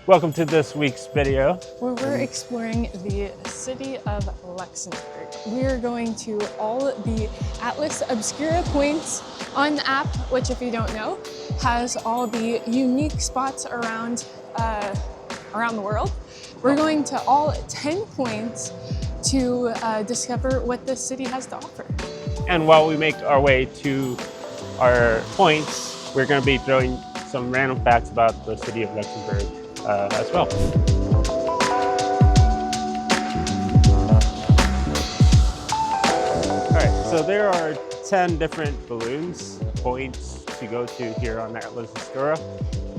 Welcome to this week's video, where we're exploring the city of Luxembourg. We are going to all the Atlas Obscura points on the app, which, if you don't know, has all the unique spots around the world. We're going to all 10 points to discover what this city has to offer. and while we make our way to our points, we're going to be throwing some random facts about the city of Luxembourg as well. All right, so there are 10 different balloons points to go to here on Atlas Obscura,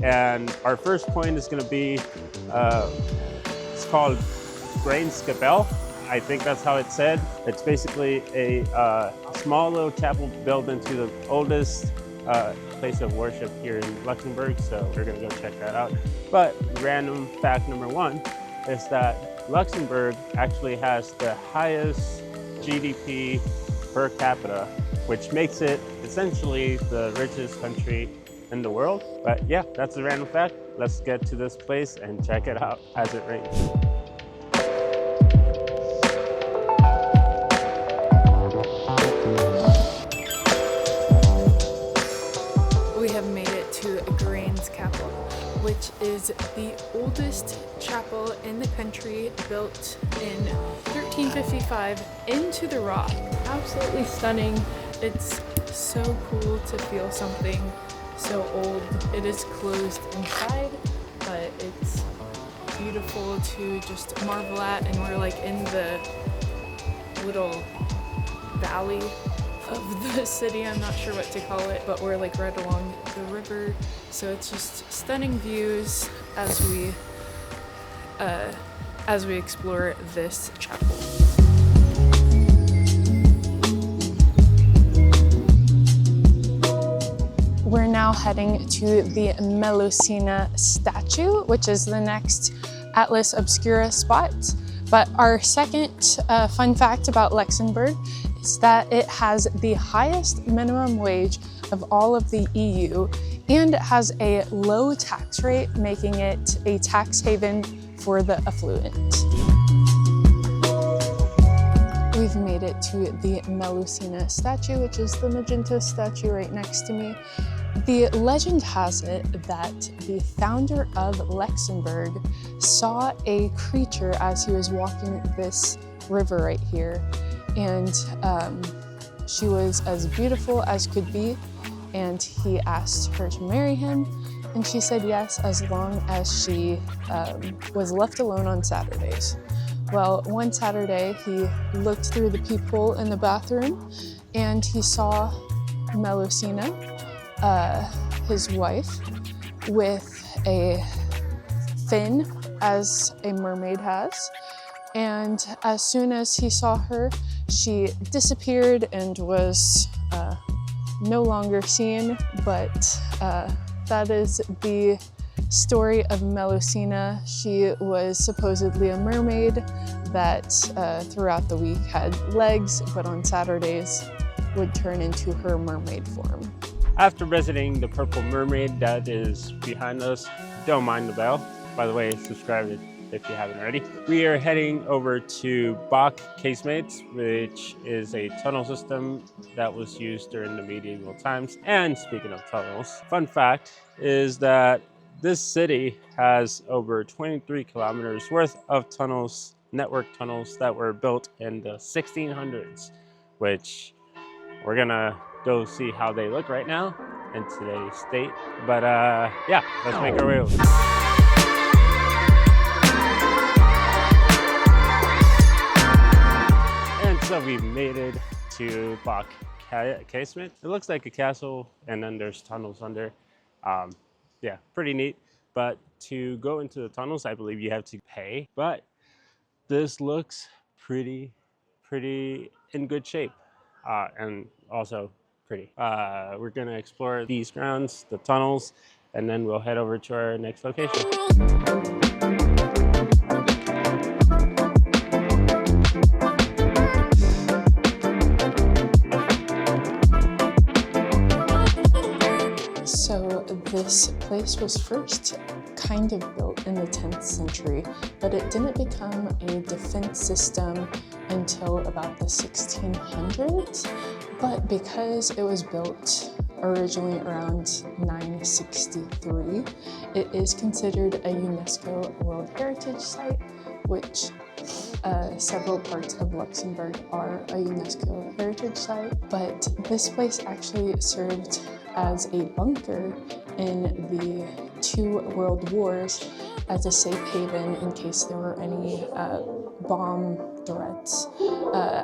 and our first point is going to be it's called Scabell. I think that's how it's said. It's basically a small little chapel built into the oldest place of worship here in Luxembourg, so we're gonna go check that out. But random fact number one is that Luxembourg actually has the highest GDP per capita, which makes it essentially the richest country in the world. But yeah, that's a random fact. Let's get to this place and check it out as it rains. Which is the oldest chapel in the country, built in 1355 into the rock. Absolutely stunning. It's so cool to feel something so old. It is closed inside, but it's beautiful to just marvel at, and we're like in the little valley of the city. I'm not sure what to call it, but we're like right along the river, so it's just stunning views as we explore this chapel. We're now heading to the Melusina statue, which is the next Atlas Obscura spot. But our second fun fact about Luxembourg is that it has the highest minimum wage of all of the EU, and it has a low tax rate, making it a tax haven for the affluent. We've made it to the Melusina statue, which is the magenta statue right next to me. The legend has it that the founder of Luxembourg saw a creature as he was walking this river right here, and she was as beautiful as could be, and he asked her to marry him, and she said yes, as long as she was left alone on Saturdays. Well, one Saturday he looked through the peephole in the bathroom and he saw Melusina, his wife, with a fin as a mermaid has, and as soon as he saw her, she disappeared and was no longer seen. But that is the story of Melusina. She was supposedly a mermaid that throughout the week had legs, but on Saturdays would turn into her mermaid form. After visiting the Purple Mermaid that is behind us, don't mind the bell. By the way, subscribe if you haven't already. We are heading over to Bach Casemates, which is a tunnel system that was used during the medieval times. And speaking of tunnels, fun fact is that this city has over 23 kilometers worth of tunnels, network tunnels, that were built in the 1600s, which we're gonna go see how they look right now in today's state. But yeah, let's make our way over. So we've made it to Bach Casement. It looks like a castle, and then there's tunnels under. Yeah, pretty neat. But to go into the tunnels, I believe you have to pay. But this looks pretty in good shape, and also pretty. We're gonna explore these grounds, the tunnels, and then we'll head over to our next location. So So this place was first kind of built in the 10th century, but it didn't become a defense system until about the 1600s. But because it was built originally around 963, it is considered a UNESCO World Heritage Site, which several parts of Luxembourg are a UNESCO Heritage Site. But this place actually served as a bunker in the 2 world wars as a safe haven in case there were any bomb threats,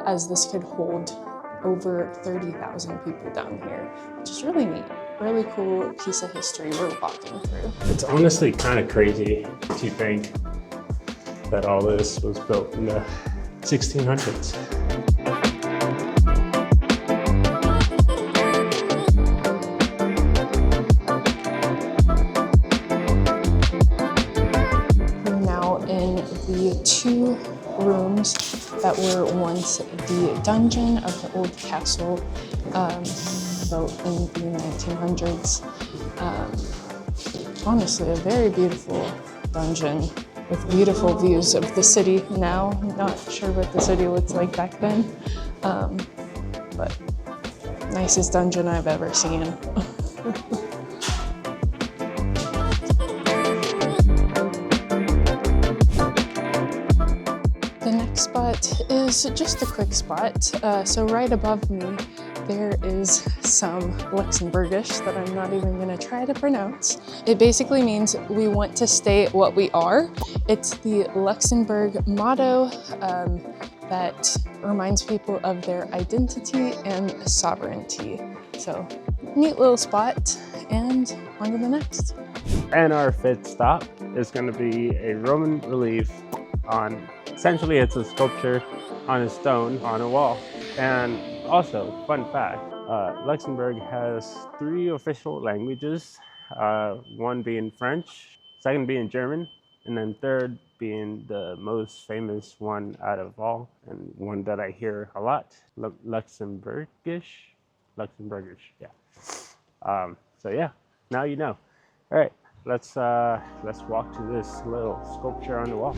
as this could hold over 30,000 people down here, which is really neat. Really cool piece of history we're walking through. It's honestly kind of crazy to think that all this was built in the 1600s. We're now in the 2 rooms that were once the dungeon of the old castle, built in the 1900s. Honestly, a very beautiful dungeon with beautiful views of the city now. Not sure what the city looks like back then, but nicest dungeon I've ever seen. The next spot is just a quick spot. So right above me, there is some Luxembourgish that I'm not even gonna try to pronounce. It basically means we want to stay what we are. It's the Luxembourg motto that reminds people of their identity and sovereignty. So neat little spot, and on to the next. And our 5th stop is gonna be a Roman relief on, essentially it's a sculpture on a stone on a wall. And also, fun fact, Luxembourg has 3 official languages, 1 being French, 2nd being German, and then 3rd being the most famous one out of all, and one that I hear a lot, Luxembourgish, yeah. So yeah, now you know. All right, let's walk to this little sculpture on the wall.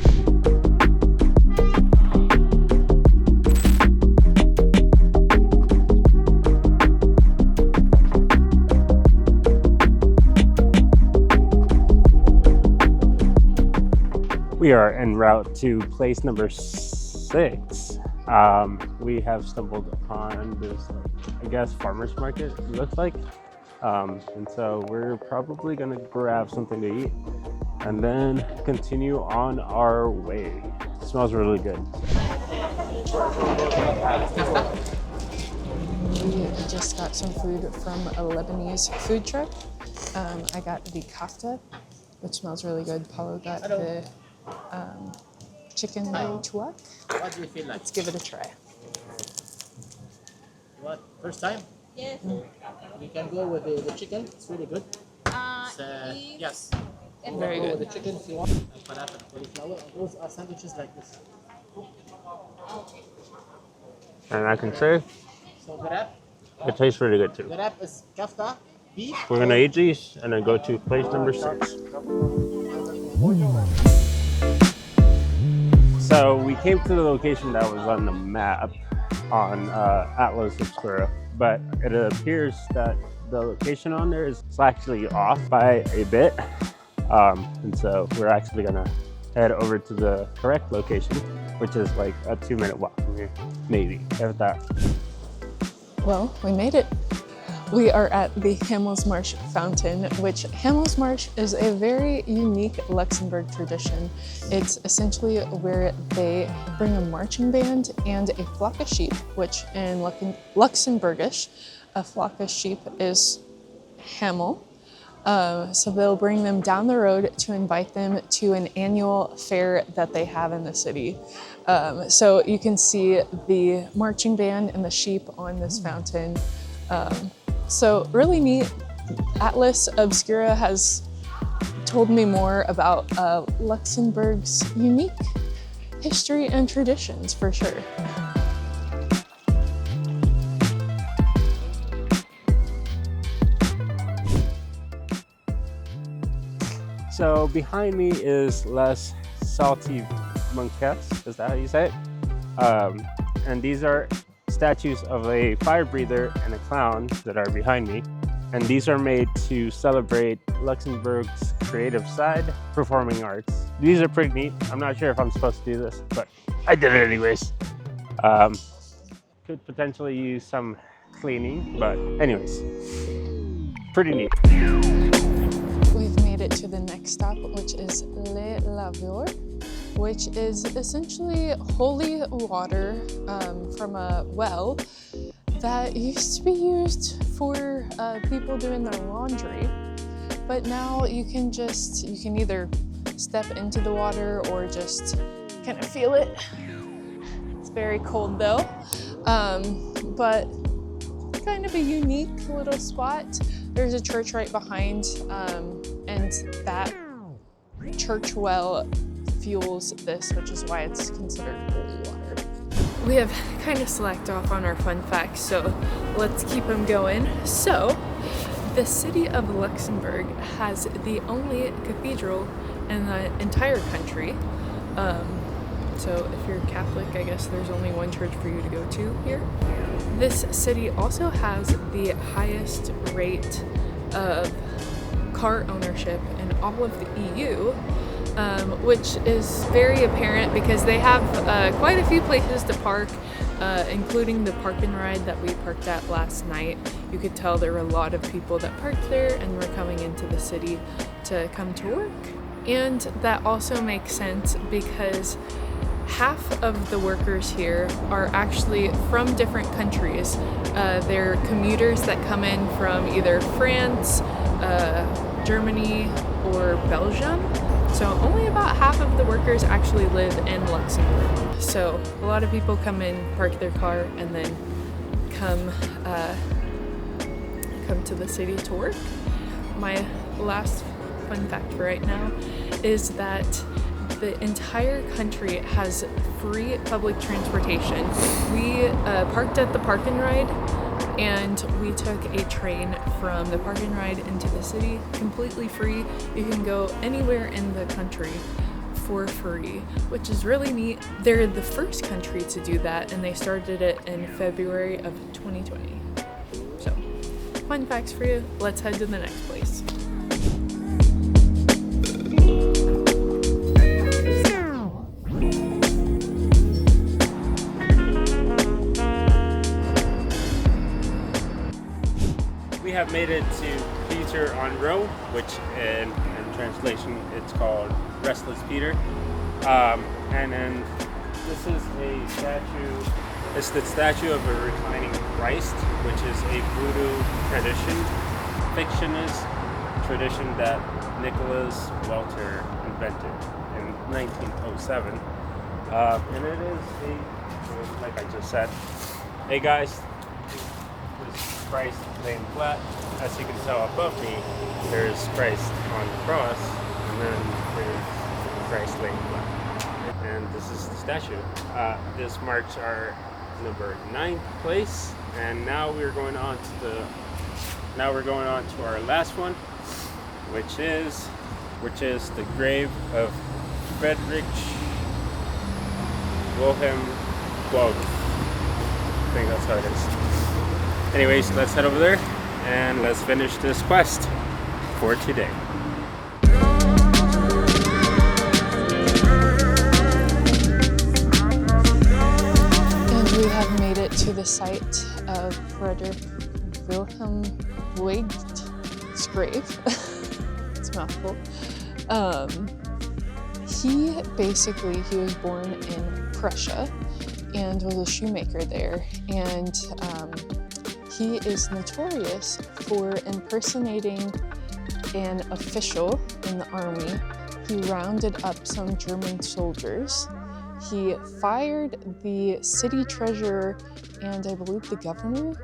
We are en route to place number 6. We have stumbled upon this, I guess, farmer's market, it looks like. And so we're probably gonna grab something to eat and then continue on our way. It smells really good. We just got some food from a Lebanese food truck. I got the kafta, which smells really good. Paulo got the chicken tuak. What do you feel like? Let's give it a try. What? First time? Yes. We can go with the chicken. It's really good. Yes. Very Go good. with the chicken if you want. And falafel, cauliflower. Those are sandwiches like this. And I can say So garab. it tastes really good too. Garab is kafta, beef. We're gonna eat these and then go to place number 6. So we came to the location that was on the map on Atlas Obscura, but it appears that the location on there is actually off by a bit. And so we're actually gonna head over to the correct location, which is like a 2-minute walk from here, maybe, if that. Well, we made it. We are at the Hamelsmarsh Fountain, which Hamelsmarsh is a very unique Luxembourg tradition. It's essentially where they bring a marching band and a flock of sheep, which in Luxembourgish, a flock of sheep is Hamel. So they'll bring them down the road to invite them to an annual fair that they have in the city. So you can see the marching band and the sheep on this fountain. So really neat. Atlas Obscura has told me more about Luxembourg's unique history and traditions, for sure. So behind me is Les Salty Monkettes, is that how you say it? And these are statues of a fire breather and a clown that are behind me. And these are made to celebrate Luxembourg's creative side, performing arts. These are pretty neat. I'm not sure if I'm supposed to do this, but I did it anyways. Could potentially use some cleaning, but anyways, pretty neat. We've made it to the next stop, which is Les Laveurs, which is essentially holy water from a well that used to be used for people doing their laundry. But now you can either step into the water or just kind of feel it. It's very cold though. But kind of a unique little spot. There's a church right behind, and that church well fuels this, which is why it's considered holy water. We have kind of slacked off on our fun facts, so let's keep them going. So, the city of Luxembourg has the only cathedral in the entire country. So if you're Catholic, I guess there's only one church for you to go to here. This city also has the highest rate of car ownership in all of the EU, which is very apparent because they have quite a few places to park, including the park and ride that we parked at last night. You could tell there were a lot of people that parked there and were coming into the city to come to work. And that also makes sense because half of the workers here are actually from different countries. They're commuters that come in from either France, Germany, or Belgium. So only about half of the workers actually live in Luxembourg. So a lot of people come in, park their car, and then come to the city to work. My last fun fact for right now is that the entire country has free public transportation. We parked at the park and ride, and we took a train from the park and ride into the city completely free. You can go anywhere in the country for free, which is really neat. They're the first country to do that, and they started it in February of 2020. So, fun facts for you. Let's head to the next place. We have made it to Peter on Row, which in translation it's called Restless Peter. And then this is a statue. It's the statue of a reclining Christ, which is a voodoo fictionist tradition that Nicholas Welter invented in 1907. And it is like I just said, hey guys, this Christ laying flat. As you can tell above me, there's Christ on the cross, and then there's Christ laying flat. And this is the statue. This marks our number 9th place, and now we're going on to our last one, which is the grave of Friedrich Wilhelm Quoth. I think that's how it is. Anyways, let's head over there and let's finish this quest for today. And we have made it to the site of Friedrich Wilhelm Quoth's grave. It's a mouthful. He was born in Prussia and was a shoemaker there, and he is notorious for impersonating an official in the army. He rounded up some German soldiers. He fired the city treasurer and I believe the governor,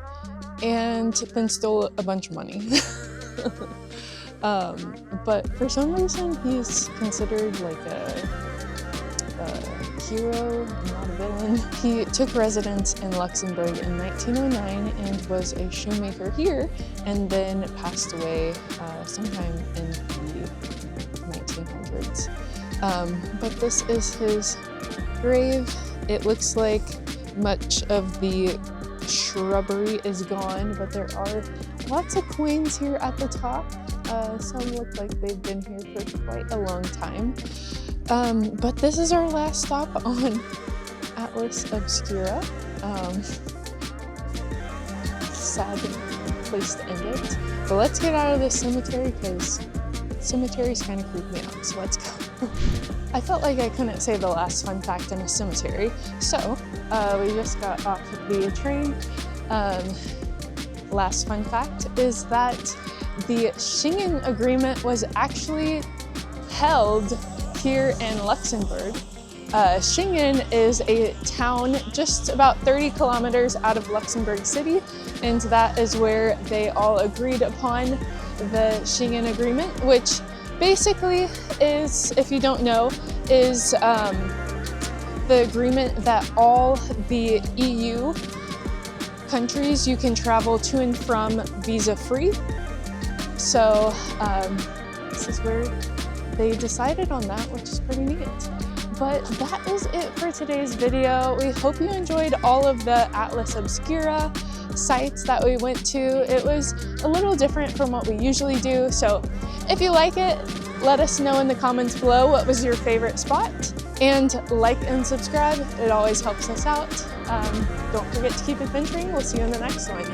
and then stole a bunch of money. But for some reason, he's considered like a hero, not a villain. He took residence in Luxembourg in 1909 and was a shoemaker here, and then passed away sometime in the it. But this is his grave. It looks like much of the shrubbery is gone, but there are lots of coins here at the top. Some look like they've been here for quite a long time. But this is our last stop on Atlas Obscura. Sad place to end it. But let's get out of this cemetery because cemeteries kind of creep me out, so let's go. I felt like I couldn't say the last fun fact in a cemetery, so we just got off of the train. Last fun fact is that the Schengen Agreement was actually held here in Luxembourg. Schengen is a town just about 30 kilometers out of Luxembourg City, and that is where they all agreed upon the Schengen Agreement, which basically is, if you don't know, is the agreement that all the EU countries you can travel to and from visa-free. So this is where they decided on that, which is pretty neat. But that is it for today's video. We hope you enjoyed all of the Atlas Obscura sites that we went to. It was a little different from what we usually do. So if you like it, let us know in the comments below what was your favorite spot. And like and subscribe, it always helps us out. Don't forget to keep adventuring. We'll see you in the next one.